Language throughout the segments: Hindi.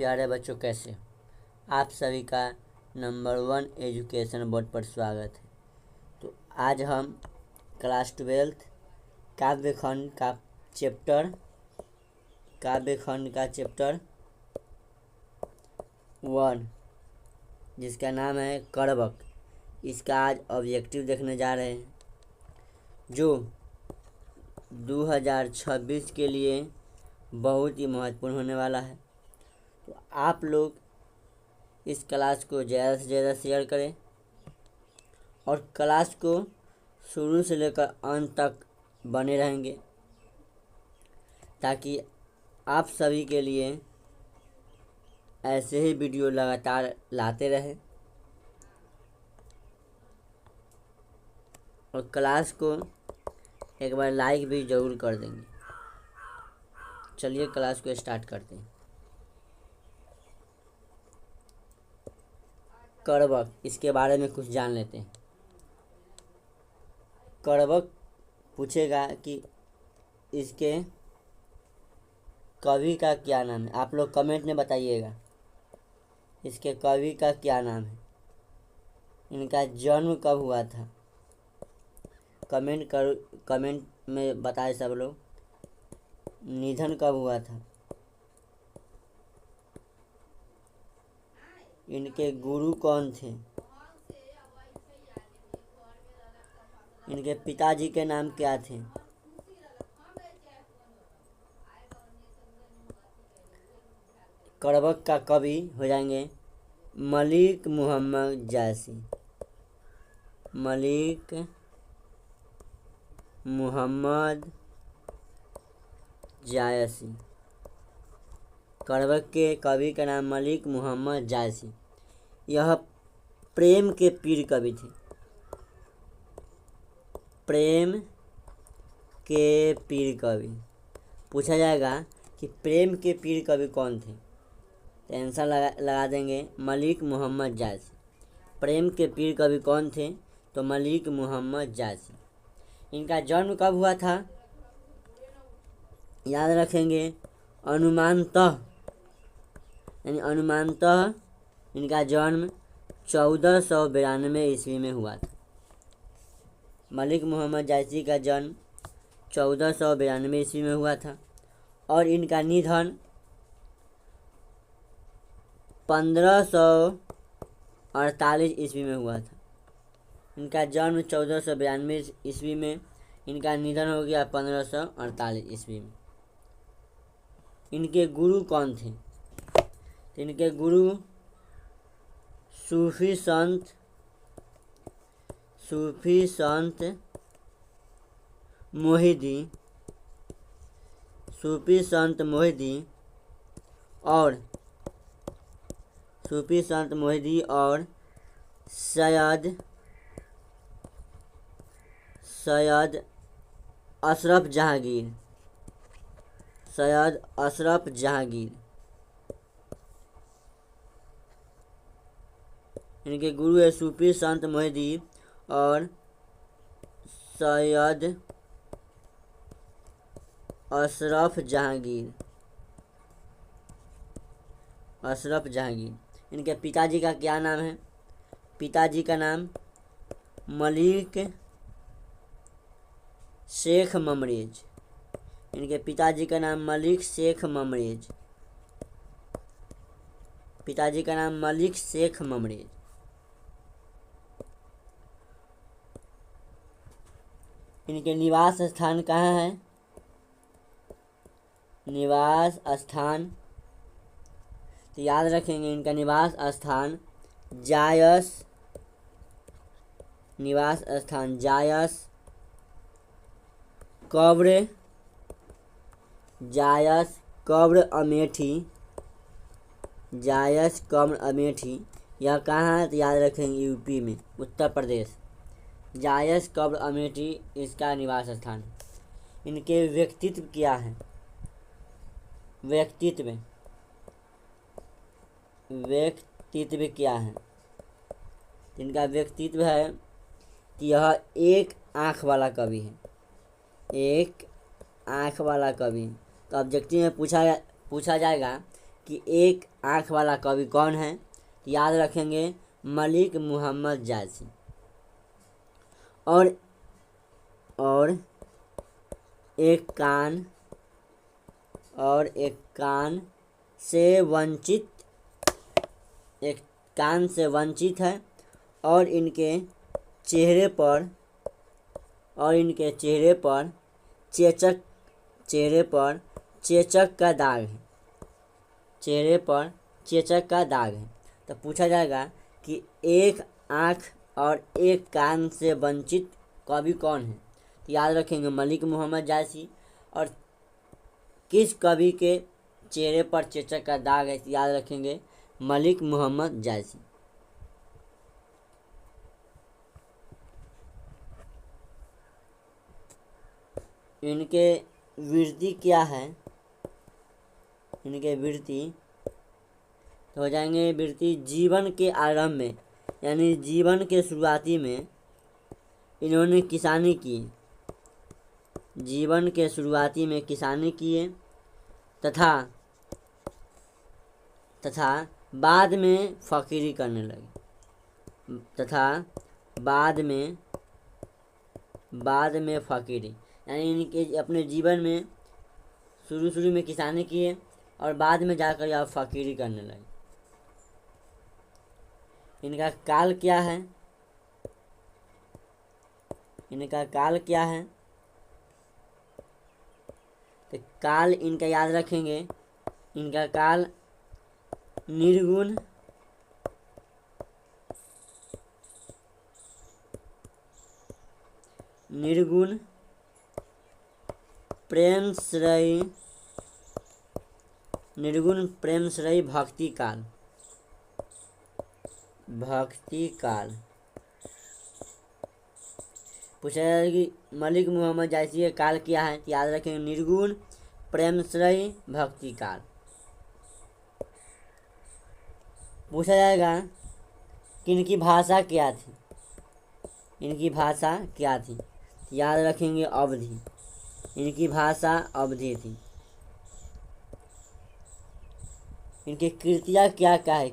प्यारे बच्चों, कैसे हो? आप सभी का नंबर 1 एजुकेशन बोर्ड पर स्वागत है। तो आज हम क्लास 12 काव्यखंड का चैप्टर 1 जिसका नाम है करवक, इसका आज ऑब्जेक्टिव देखने जा रहे हैं, जो 2026 के लिए बहुत ही महत्वपूर्ण होने वाला है। तो आप लोग इस क्लास को ज़्यादा से ज़्यादा शेयर करें और क्लास को शुरू से लेकर अंत तक बने रहेंगे, ताकि आप सभी के लिए ऐसे ही वीडियो लगातार लाते रहें। और क्लास को एक बार लाइक भी ज़रूर कर देंगे। चलिए क्लास को स्टार्ट करते हैं। करवक, इसके बारे में कुछ जान लेते हैं। करवक पूछेगा कि इसके कवि का क्या नाम है। आप लोग कमेंट में बताइएगा इसके कवि का क्या नाम है, इनका जन्म कब हुआ था। कमेंट में बताए सब लोग, निधन कब हुआ था, इनके गुरु कौन थे, इनके पिताजी के नाम क्या थे, करवक का कवि हो जाएंगे मलिक मोहम्मद जायसी। मलिक मोहम्मद जायसी, करवक के कवि का नाम मलिक मोहम्मद जायसी। यह प्रेम के पीर कवि थे। प्रेम के पीर कवि पूछा जाएगा कि प्रेम के पीर कवि कौन थे, तो आंसर लगा देंगे मलिक मोहम्मद जायसी। प्रेम के पीर कवि कौन थे, तो मलिक मोहम्मद जायसी। इनका जन्म कब हुआ था, याद रखेंगे अनुमानतः इनका जन्म 1492 ईस्वी में हुआ था। मलिक मोहम्मद जायसी का जन्म 1492 ईस्वी में हुआ था और इनका निधन 1548 ईस्वी में हुआ था। इनका जन्म 1492 ईस्वी में, इनका निधन हो गया 1548 ईस्वी में। इनके गुरु कौन थे, तो इनके गुरु सूफी संत मोहिदी और सैयद अशरफ जहांगीर। इनके गुरु है सूफी संत मोहिदी और सैयद अशरफ जहांगीर। इनके पिताजी का क्या नाम है, पिताजी का नाम मलिक शेख ममरेज। इनके पिताजी का नाम मलिक शेख ममरेज। इनके निवास स्थान कहाँ है, निवास स्थान तो याद रखेंगे इनका निवास स्थान जायस कब्र अमेठी। यह कहाँ है, तो याद रखेंगे यूपी में, उत्तर प्रदेश। जायस कब्र अमेठी इसका निवास स्थान। इनके व्यक्तित्व क्या है, व्यक्तित्व क्या है, इनका व्यक्तित्व है कि यह एक आँख वाला कवि है। तो ऑब्जेक्टिव में पूछा जाएगा कि एक आँख वाला कवि कौन है, याद रखेंगे मलिक मोहम्मद जायसी। और एक कान से वंचित है और इनके चेहरे पर चेचक का दाग है। चेहरे पर चेचक का दाग है। तो पूछा जाएगा कि एक आँख और एक कान से वंचित कवि कौन है, तो याद रखेंगे मलिक मोहम्मद जायसी। और किस कवि के चेहरे पर चेचक का दाग है, तो याद रखेंगे मलिक मोहम्मद जायसी। इनके वृत्ति क्या है, इनके वृत्ति तो हो जाएंगे वृत्ति जीवन के आरंभ में, यानी जीवन के शुरुआती में इन्होंने किसानी की। जीवन के शुरुआती में किसानी किए तथा बाद में फकीरी करने लगे। बाद में फकीरी, यानी इनके अपने जीवन में शुरू में किसानी किए और बाद में जाकर यह फकीरी करने लगे। इनका काल क्या है, तो काल इनका याद रखेंगे, इनका काल निर्गुण प्रेम श्रेयी भक्ति काल। पूछा जाएगा कि मलिक मोहम्मद जायसी का काल क्या है, याद रखेंगे निर्गुण प्रेम श्रेयी भक्ति काल। पूछा जाएगा कि इनकी भाषा क्या थी, याद रखेंगे अवधी। इनकी भाषा अवधी थी। इनकी कृतियाँ क्या है,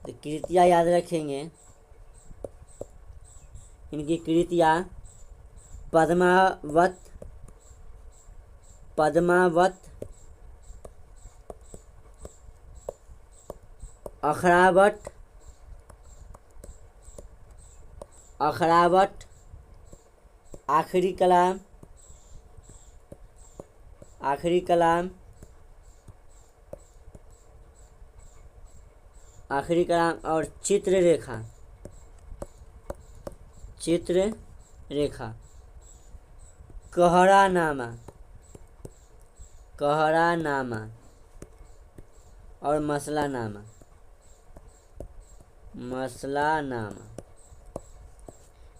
तो कृतियाँ याद रखेंगे, इनकी कृतियाँ पद्मावत, अखरावट, आखिरी कलाम और चित्ररेखा। कहरानामा और मसलानामा।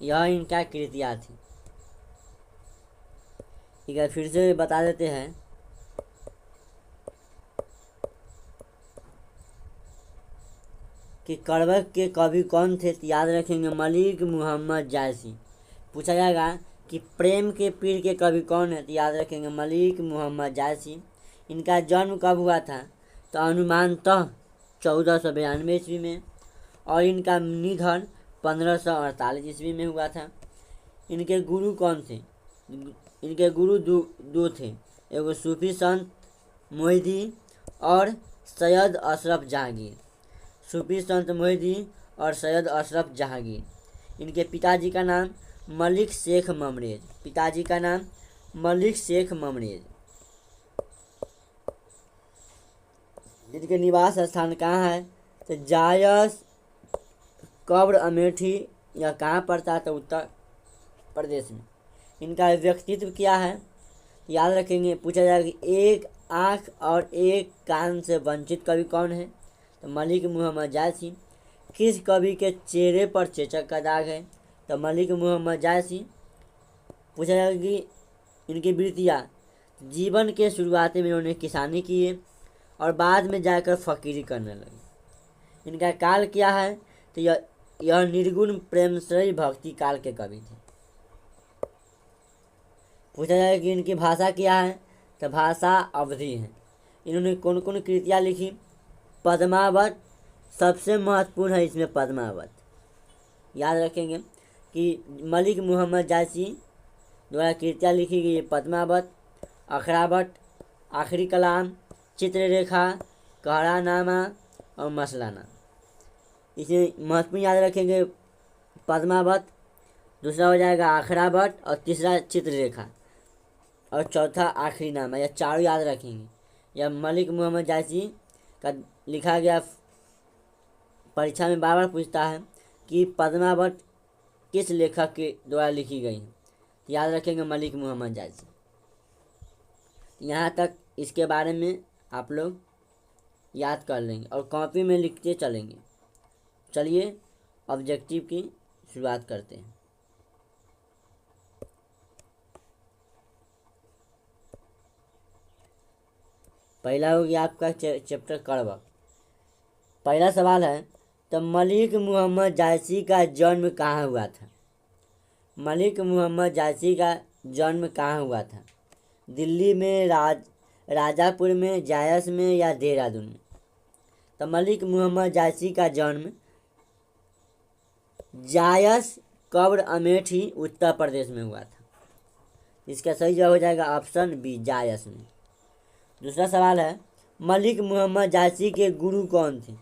यह इनका कृतियाँ थी। ठीक है, फिर से बता देते हैं कि करवक के कवि कौन थे, तो याद रखेंगे मलिक मोहम्मद जायसी। पूछा जाएगा कि प्रेम के पीर के कवि कौन है, तो याद रखेंगे मलिक मोहम्मद जायसी। इनका जन्म कब हुआ था, तो अनुमानतः 1492 ईस्वी में, और इनका निधन 1548 ईस्वी में हुआ था। इनके गुरु कौन थे, इनके गुरु दो थे, एगो सूफी संत मोहिदी और सैयद अशरफ जहांगीर। सूफी संत मोहिदी और सैयद अशरफ जहांगीर। इनके पिताजी का नाम मलिक शेख ममरेज। इनके निवास स्थान कहाँ है, तो जायस कब्र अमेठी, यह कहाँ पड़ता है, तो उत्तर प्रदेश में। इनका व्यक्तित्व क्या है, याद रखेंगे। पूछा जाएगा कि एक आँख और एक कान से वंचित कवि कौन है, तो मलिक मोहम्मद जायसी। किस कवि के चेहरे पर चेचक का दाग है, तो मलिक मोहम्मद जायसी। पूछा जाएगा कि इनकी वृत्तियाँ, जीवन के शुरुआती में इन्होंने किसानी किए और बाद में जाकर फकीरी करने लगे। इनका काल क्या है, तो यह निर्गुण प्रेमश्रेयी भक्ति काल के कवि थे। पूछा जाएगा कि इनकी भाषा क्या है, तो भाषा अवधी है। इन्होंने कौन कौन कृतियाँ लिखी? पद्मावत सबसे महत्वपूर्ण है इसमें, पद्मावत याद रखेंगे कि मलिक मोहम्मद जायसी द्वारा कृतियाँ लिखी गई है पद्मावत, अखरावट, आखिरी कलाम, चित्ररेखा, कहरानामा और मसलाना। इसे महत्वपूर्ण याद रखेंगे पद्मावत, दूसरा हो जाएगा अखरावट और तीसरा चित्ररेखा और चौथा आखिरी नामा। यह चारों याद रखेंगे। यह मलिक मोहम्मद जायसी का लिखा गया, परीक्षा में बार बार पूछता है कि पद्मावत किस लेखक के द्वारा लिखी गई है। याद रखेंगे मलिक मोहम्मद जायसी। यहाँ तक इसके बारे में आप लोग याद कर लेंगे और कॉपी में लिखते चलेंगे। चलिए ऑब्जेक्टिव की शुरुआत करते हैं। पहला हो गया आपका चैप्टर कड़वा। पहला सवाल है, तो मलिक मोहम्मद जायसी का जन्म कहाँ हुआ था? मलिक मोहम्मद जायसी का जन्म कहाँ हुआ था? दिल्ली में, राजापुर में, जायस में या देहरादून में? तो मलिक मोहम्मद जायसी का जन्म जायस कब्र अमेठी उत्तर प्रदेश में हुआ था। इसका सही जवाब हो जाएगा ऑप्शन बी, जायस में। दूसरा सवाल है, मलिक मोहम्मद जायसी के गुरु कौन थे?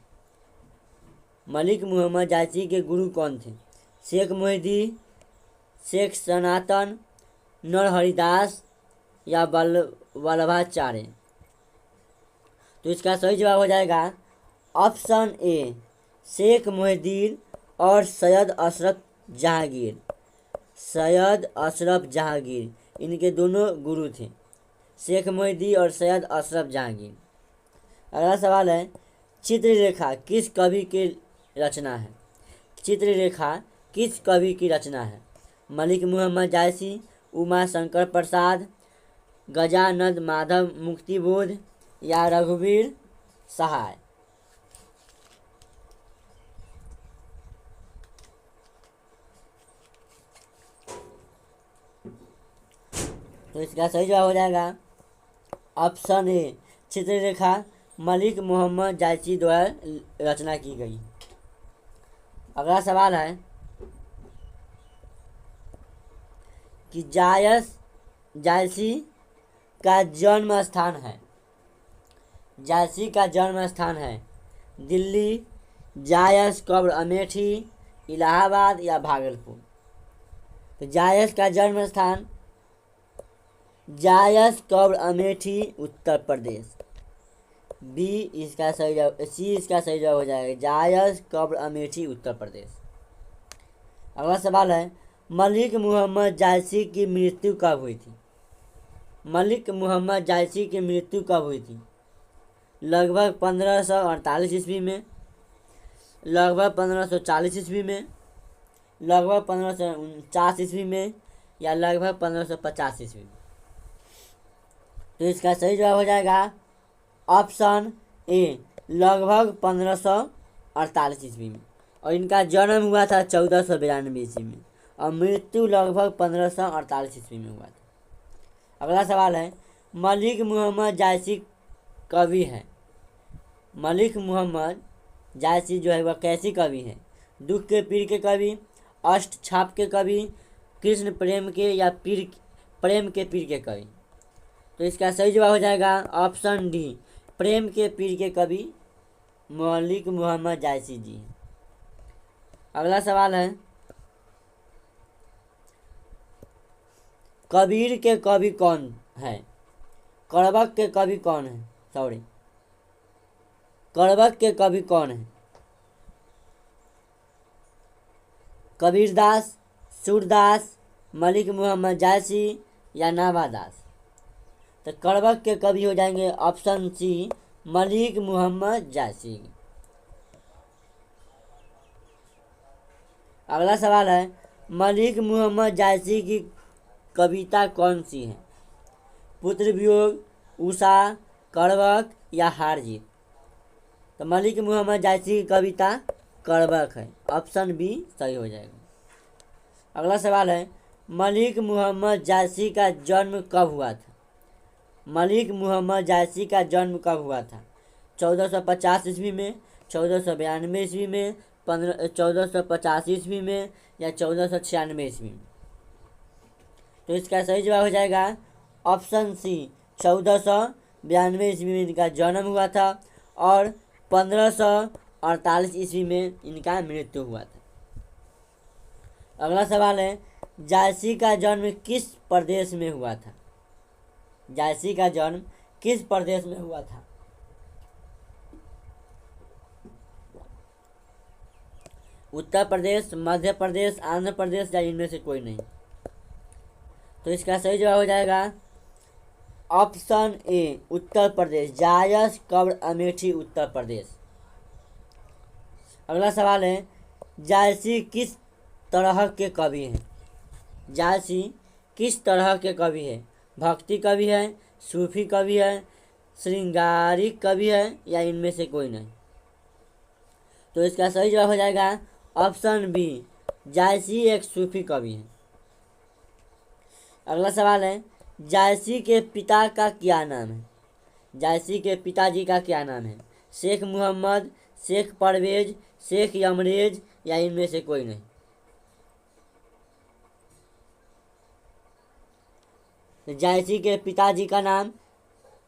मलिक मोहम्मद जायसी के गुरु कौन थे? शेख मोहिद्दीन, शेख सनातन, नरहरिदास या वल्लभाचार्य? तो इसका सही जवाब हो जाएगा ऑप्शन ए, शेख मोहिद्दीन और सैयद अशरफ जहांगीर। सैयद अशरफ जहांगीर इनके दोनों गुरु थे, शेख मोहिद्दीन और सैयद अशरफ जहांगीर। अगला सवाल है, चित्ररेखा किस कवि की रचना है? चित्ररेखा किस कवि की रचना है? मलिक मोहम्मद जायसी, उमा शंकर प्रसाद, गजानंद माधव मुक्तिबोध या रघुवीर सहाय? तो इसका सही जवाब हो जाएगा ऑप्शन ए, चित्ररेखा मलिक मोहम्मद जायसी द्वारा रचना की गई। अगला सवाल है कि जायसी का जन्म स्थान है, जायसी का जन्म स्थान है दिल्ली, जायस कब्र अमेठी, इलाहाबाद या भागलपुर? तो जायस का जन्म स्थान जायस कब्र अमेठी उत्तर प्रदेश। बी इसका सही जवाब, सी इसका सही जवाब हो जाएगा, जायस कब्र अमेठी उत्तर प्रदेश। अगला सवाल है, मलिक मोहम्मद जायसी की मृत्यु कब हुई थी? मलिक मोहम्मद जायसी की मृत्यु कब हुई थी? लगभग 1548 ईस्वी में, लगभग 1540 ईस्वी में, लगभग 1549 ईस्वी में या लगभग 1550 ईस्वी में? तो इसका सही जवाब हो जाएगा ऑप्शन ए, लगभग 1548 ईस्वी में। और इनका जन्म हुआ था 1492 ईस्वी में और मृत्यु लगभग 1548 ईस्वी में हुआ था। अगला सवाल है, मलिक मोहम्मद जायसी कवि है? मलिक मोहम्मद जायसी जो है वह कैसी कवि है? दुख के पीर के कवि, अष्ट छाप के कवि, कृष्ण प्रेम के या प्रेम के पीर के कवि? तो इसका सही जवाब हो जाएगा ऑप्शन डी, प्रेम के पीर के कवि मलिक मोहम्मद जायसी जी। अगला सवाल है, कबीर के कवि कौन है? कड़बक के कवि कौन है? कड़बक के कवि कौन है? कबीरदास, सूरदास, मलिक मोहम्मद जायसी या नाभादास? तो कड़बक के कवि हो जाएंगे ऑप्शन सी, मलिक मोहम्मद जायसी। अगला सवाल है, मलिक मोहम्मद जायसी की कविता कौन सी है? पुत्र वियोग, उषा, कड़बक या हार जीत? तो मलिक मोहम्मद जायसी की कविता कड़बक है, ऑप्शन बी सही हो जाएगा। अगला सवाल है, मलिक मोहम्मद जायसी का जन्म कब हुआ था? मलिक मुहम्मद जायसी का जन्म कब हुआ था? 1450 ईस्वी में, 1492 ईस्वी में, 1485 ईस्वी में, या 1496 ईस्वी में? तो इसका सही जवाब हो जाएगा ऑप्शन सी, 1492 ईस्वी में इनका जन्म हुआ था और 1548 ईस्वी में इनका मृत्यु हुआ था। अगला सवाल है, जायसी का जन्म किस प्रदेश में हुआ था? जायसी का जन्म किस प्रदेश में हुआ था? उत्तर प्रदेश, मध्य प्रदेश, आंध्र प्रदेश, या इनमें से कोई नहीं? तो इसका सही जवाब हो जाएगा ऑप्शन ए, उत्तर प्रदेश। जायस कब्र अमेठी, उत्तर प्रदेश। अगला सवाल है, जायसी किस तरह के कवि हैं? जायसी किस तरह के कवि है? भक्ति कवि है, सूफी कवि है, श्रृंगारिक कवि है, या इनमें से कोई नहीं? तो इसका सही जवाब हो जाएगा ऑप्शन बी, जायसी एक सूफी कवि है। अगला सवाल है, जायसी के पिता का क्या नाम है? जायसी के पिताजी का क्या नाम है? शेख मोहम्मद, शेख परवेज, शेख यमरेज, या इनमें से कोई नहीं? जायसी के पिताजी का नाम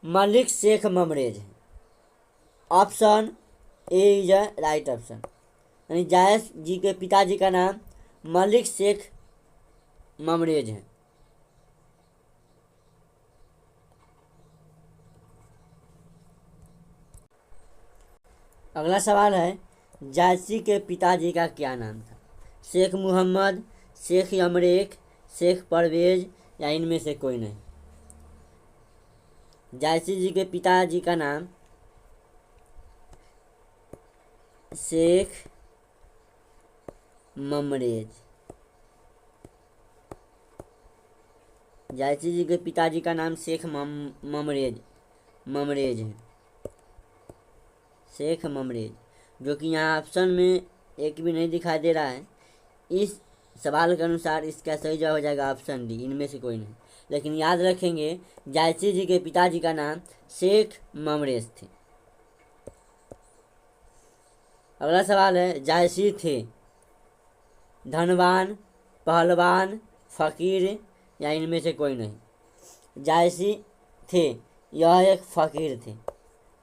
मलिक शेख ममरेज है। Option A is a right option, यानी जायस जी के पिताजी का नाम मलिक शेख ममरेज है। अगला सवाल है, जायसी के पिताजी का क्या नाम था? शेख मोहम्मद, शेख यमरेख, शेख परवेज, या इनमें से कोई नहीं? जायसी जी के पिताजी का नाम शेख ममरेज। जायसी जी के पिताजी का नाम शेख ममरेज है। शेख ममरेज, जो कि यहाँ ऑप्शन में एक भी नहीं दिखाई दे रहा है। इस सवाल के अनुसार इसका सही जवाब हो जाएगा ऑप्शन डी, इनमें से कोई नहीं। लेकिन याद रखेंगे, जायसी जी के पिताजी का नाम शेख ममरेज थे। अगला सवाल है, जायसी थे धनवान, पहलवान, फकीर, या इनमें से कोई नहीं? जायसी थे, यह एक फकीर थे।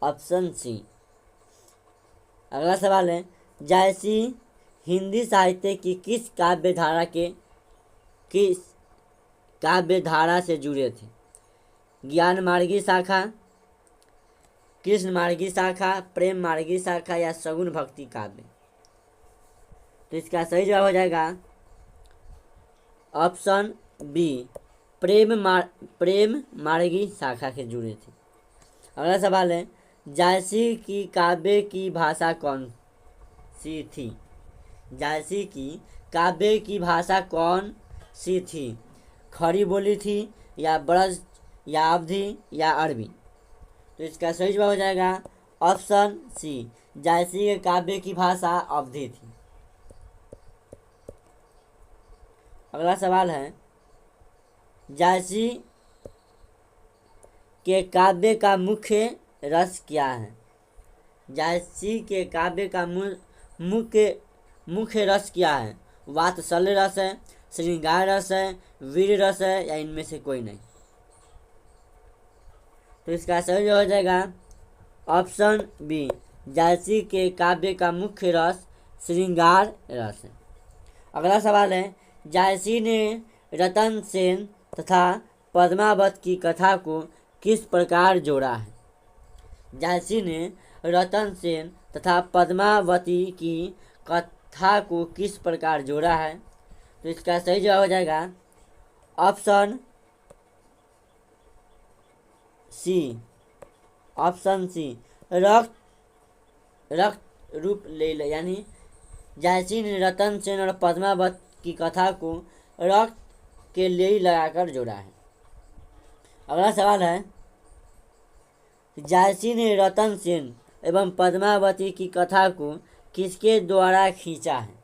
Option C. अगला सवाल है, जायसी हिंदी साहित्य की किस काव्य धारा से जुड़े थे? ज्ञान मार्गी शाखा, कृष्ण मार्गी शाखा, प्रेम मार्गी शाखा, या सगुन भक्ति काव्य? तो इसका सही जवाब हो जाएगा ऑप्शन बी, प्रेम मार्गी शाखा के जुड़े थे। अगला सवाल है, जायसी की काव्य की भाषा कौन सी थी? जायसी की काव्य की भाषा कौन सी थी? खड़ी बोली थी, या ब्रज, या अवधी, या अरबी? तो इसका सही जवाब हो जाएगा ऑप्शन सी, जायसी के काव्य की भाषा अवधी थी। अगला सवाल है, जायसी के काव्य का मुख्य रस क्या है? जायसी के काव्य का मुख्य रस क्या है? वात्सल्य रस है, श्रृंगार रस है, वीर रस है, या इनमें से कोई नहीं? तो इसका सही हो जाएगा ऑप्शन बी, जायसी के काव्य का मुख्य रस श्रृंगार रस है। अगला सवाल है, जायसी ने रतन सेन तथा पद्मावत की कथा को किस प्रकार जोड़ा है? जायसी ने रतन सेन तथा पद्मावती की कथा को किस प्रकार जोड़ा है? तो इसका सही जवाब हो जाएगा ऑप्शन सी। ऑप्शन सी, रक्त रूप ले ले, यानी जायसी ने रतन सेन और पद्मावत की कथा को रक्त के लिए लगाकर जोड़ा है। अगला सवाल है, जायसी ने रतन सेन एवं पद्मावती की कथा को किसके द्वारा खींचा है?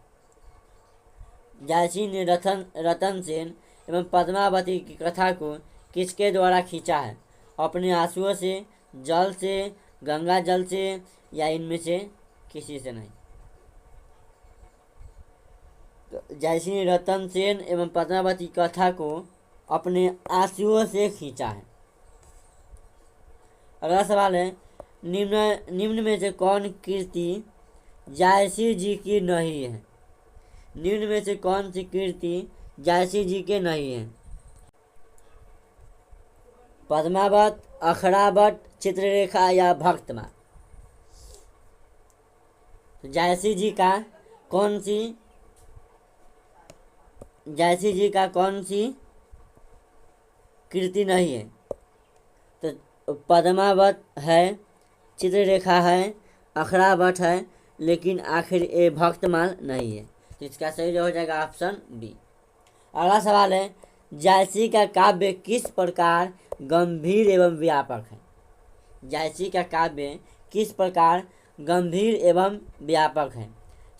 जायसी ने रतन सेन एवं पद्मावती की कथा को किसके द्वारा खींचा है? अपने आंसुओं से, जल से, गंगा जल से या इनमें से किसी से नहीं। तो जैसी रतन सेन एवं पद्मावती कथा को अपने आंसुओं से खींचा है। अगला सवाल है, निम्न में से कौन कृति जायसी जी की नहीं है? निम्न में से कौन सी कृति जायसी जी के नहीं है? पद्मावत, अखड़ावत, चित्ररेखा या भक्तमाल? तो जायसी जी का कौन सी कृति नहीं है? तो पद्मावत है, चित्ररेखा है, अखड़ावत है, लेकिन आखिर ये भक्तमाल नहीं है। तो इसका सही हो जाएगा ऑप्शन बी। अगला सवाल है, जायसी का काव्य किस प्रकार गंभीर एवं व्यापक है? जायसी का काव्य किस प्रकार गंभीर एवं व्यापक है?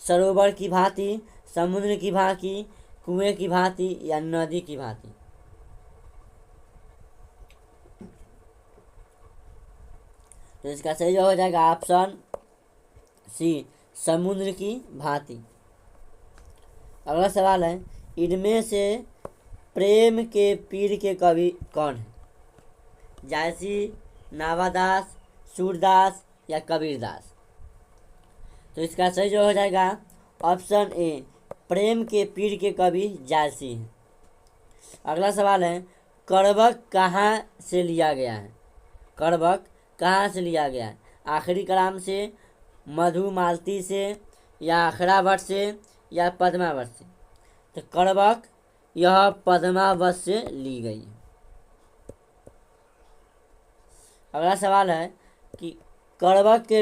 सरोवर की भांति, समुद्र की भांति, कुएं की भांति या नदी की भांति? तो इसका सही हो जाएगा ऑप्शन सी, समुद्र की भांति। अगला सवाल है, इनमें से प्रेम के पीर के कवि कौन है? जायसी, नावादास, सूरदास या कबीरदास? तो इसका सही हो जाएगा ऑप्शन ए, प्रेम के पीर के कवि जायसी हैं। अगला सवाल है, करवक कहाँ से लिया गया है? करवक कहाँ से लिया गया है? आखिरी कलाम से, मधुमालती से या अखड़ावत से या पद्मावत से? तो करवक यह पद्मावत से ली गई है। अगला सवाल है कि करवक के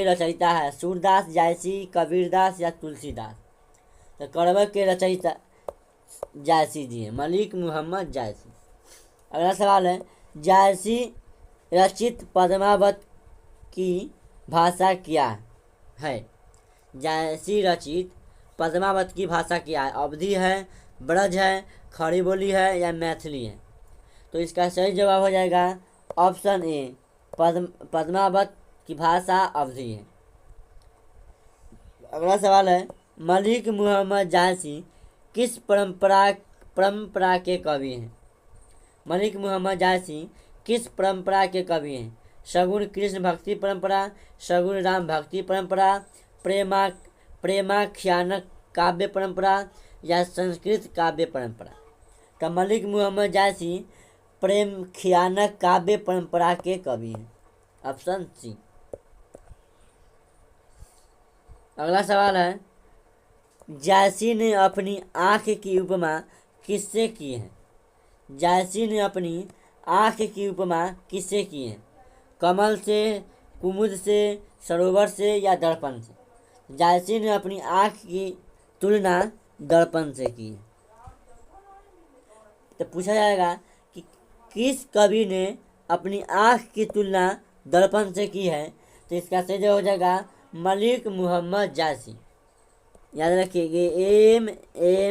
रचयिता है सूरदास, जायसी, कबीरदास या तुलसीदास? तो करवक के रचयिता जायसी जी हैं, मलिक मोहम्मद जायसी। अगला सवाल है, जायसी रचित पद्मावत की भाषा क्या है? जायसी रचित पद्मावत की भाषा क्या है? अवधी है, ब्रज है, खड़ी बोली है या मैथिली है? तो इसका सही जवाब हो जाएगा ऑप्शन ए, पद्मावत की भाषा अवधी है। अगला सवाल है, मलिक मोहम्मद जायसी किस परंपरा के कवि हैं? मलिक मोहम्मद जायसी किस परंपरा के कवि हैं? सगुण कृष्ण भक्ति परंपरा, सगुण राम भक्ति परंपरा, प्रेमाख्यान काव्य परंपरा या संस्कृत काव्य परंपरा? तो मलिक मोहम्मद जायसी प्रेमख्यानक काव्य परंपरा के कवि हैं, ऑप्शन सी। अगला सवाल है, जायसी ने अपनी आँख की उपमा किससे की है? जायसी ने अपनी आँख की उपमा किससे की है? कमल से, कुमुद से, सरोवर से या दर्पण से? जायसी ने अपनी आँख की तुलना दर्पण से की है। तो पूछा जाएगा कि किस कवि ने अपनी आँख की तुलना दर्पण से की है? तो इसका सही हो जाएगा मलिक मोहम्मद जायसी। याद रखिए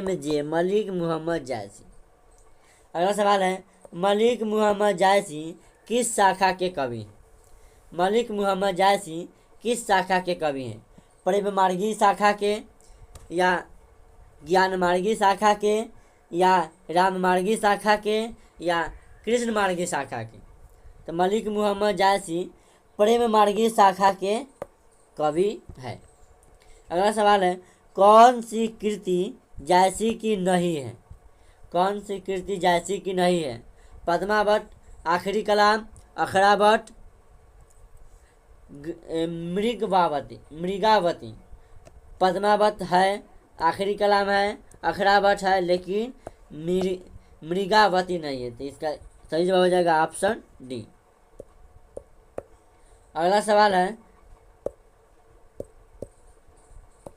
MJ, मलिक मोहम्मद जायसी। अगला सवाल है, मलिक मोहम्मद जायसी किस शाखा के कवि हैं? मलिक मोहम्मद जायसी किस शाखा के कवि हैं? प्रेम मार्गी शाखा के या ज्ञान मार्गी शाखा के या राम मार्गी शाखा के या कृष्ण मार्गी शाखा के? तो मलिक मोहम्मद जायसी प्रेम मार्गी शाखा के कवि है। अगला सवाल है, कौन सी कृति जायसी की नहीं है? कौन सी कृति जायसी की नहीं है? पद्मावत, आखिरी कलाम, अखड़ावत, मृगावती? पद्मावत है, आखिरी कलाम है, अखड़ावत है, लेकिन मृगावती नहीं है। तो इसका सही जवाब हो जाएगा ऑप्शन डी। अगला सवाल है,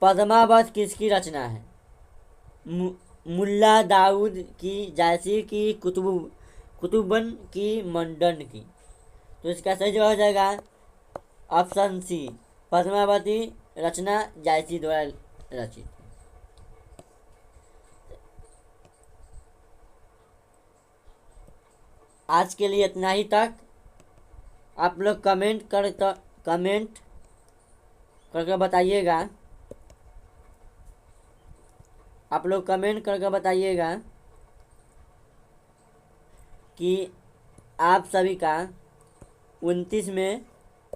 पद्मावत किसकी रचना है? मुल्ला दाऊद की, जायसी की, कुतुबन की, मंडन की? तो इसका सही जवाब हो जाएगा ऑप्शन सी, पद्मावती रचना जायसी द्वारा रचित। आज के लिए इतना ही तक। आप लोग कमेंट करके बताइएगा, आप लोग कमेंट करके बताइएगा कि आप सभी का 29 में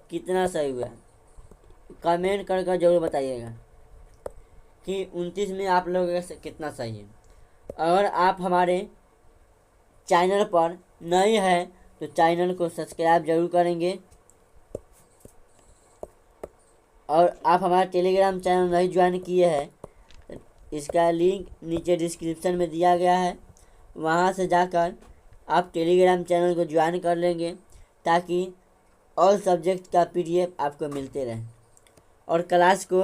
कितना सही हुआ। कमेंट करके ज़रूर बताइएगा कि 29 में आप लोगों का कितना सही है। अगर आप हमारे चैनल पर नए हैं तो चैनल को सब्सक्राइब जरूर करेंगे, और आप हमारा टेलीग्राम चैनल नहीं ज्वाइन किए हैं, इसका लिंक नीचे डिस्क्रिप्शन में दिया गया है, वहाँ से जाकर आप टेलीग्राम चैनल को ज्वाइन कर लेंगे ताकि ऑल सब्जेक्ट का PDF आपको मिलते रहे, और क्लास को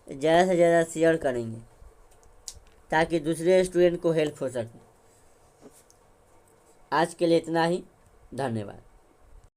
ज़्यादा से ज़्यादा शेयर करेंगे ताकि दूसरे स्टूडेंट को हेल्प हो सके। आज के लिए इतना ही, धन्यवाद।